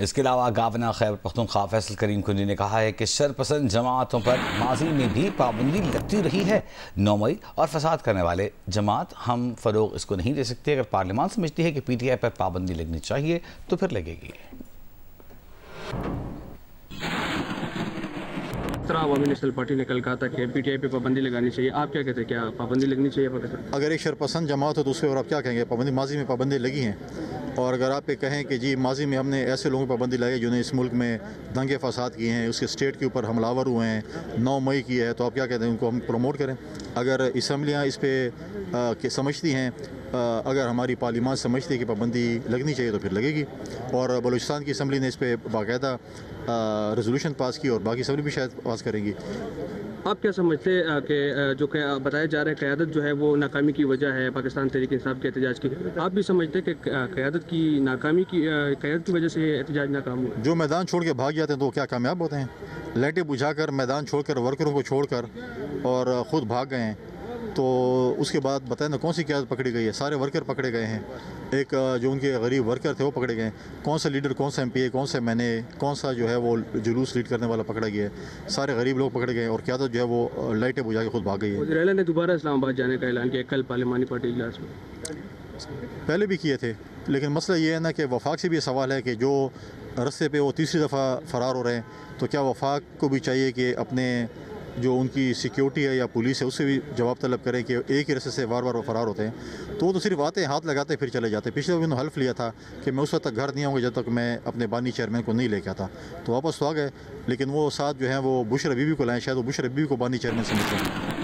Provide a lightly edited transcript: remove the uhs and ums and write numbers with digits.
इसके अलावा गवर्नर खैबर पख्तूनख्वा फैसल करीम कुंजी ने कहा है कि शरपसंद जमातों पर माजी में भी पाबंदी लगती रही है। 9 मई और फसाद करने वाले जमात हम फरोग इसको नहीं दे सकते। अगर पार्लियामान समझती है कि PTI पर पाबंदी लगनी चाहिए तो फिर लगेगी। अवामी नेशनल पार्टी ने कल कहा था कि PTI पे पाबंदी लगानी चाहिए, आप क्या कहते हैं, क्या पाबंदी लगनी चाहिए पाकिस्तान? अगर एक शरपसंद जमात हो तो उसके और आप क्या कहेंगे? पाबंदी माजी में पाबंदी लगी हैं। और अगर आप ये कहें कि जी माजी में हमने ऐसे लोगों पर पाबंदी लगाई जिन्होंने इस मुल्क में दंगे फसाद किए हैं, उसके स्टेट के ऊपर हमलावर हुए हैं, 9 मई की है, तो आप क्या कहते हैं उनको हम प्रमोट करें? अगर असम्बलियाँ इस पर समझती हैं, अगर हमारी पार्लियामान समझती है कि पाबंदी लगनी चाहिए तो फिर लगेगी। और बलूचिस्तान की असम्बली ने इस पर बाकायदा रेजोल्यूशन पास की और बाकी असम्बली भी शायद पास करेंगी। आप क्या समझते हैं कि जो बताया जा रहा है क़यादत जो है वो नाकामी की वजह है पाकिस्तान तहरीक इंसाफ के एहतजाज की, आप भी समझते हैं कि क़यादत की नाकामी की क़यादत की वजह से एहतजाज नाकाम हुआ? जो मैदान छोड़ के भाग जाते हैं तो क्या कामयाब होते हैं? लाइटें बुझाकर मैदान छोड़कर वर्करों को छोड़कर और ख़ुद भाग गए हैं, तो उसके बाद बताएं ना कौन सी क़यादत पकड़ी गई है? सारे वर्कर पकड़े गए हैं। एक जो उनके गरीब वर्कर थे वो पकड़े गए। कौन सा लीडर, कौन सा MPA, कौन से मैंने, कौन सा जो है वो जुलूस लीड करने वाला पकड़ा गया है? सारे गरीब लोग पकड़े गए और क़यादत जो है वो लाइटें बुझा के खुद भाग गई है। वज़ीर-ए-आला ने दोबारा इस्लामाबाद जाने का ऐलान किया कल पार्लियामानी पार्टी इजलास में। पहले भी किए थे, लेकिन मसला ये है ना कि वफाक से भी ये सवाल है कि जो रस्ते पे वो तीसरी दफ़ा फ़रार हो रहे हैं, तो क्या वफाक को भी चाहिए कि अपने जो उनकी सिक्योरिटी है या पुलिस है उससे भी जवाब तलब करें कि एक ही रस्ते से बार बार वो फ़रार होते हैं? तो वो तो सिर्फ आते हैं, हाथ लगाते फिर चले जाते हैं। पिछले उन्होंने हल्फ लिया था कि मैं उस वक्त तक घर नहीं आऊँगा जब तक मैं अपने बानी चेयरमैन को नहीं लेके आता, तो वापस तो आ गए। लेकिन वो साथ जो है वो बुशरा बीबी को लाएँ, शायद वो बुशरा बीबी को बानी चेयरमैन समझते हैं।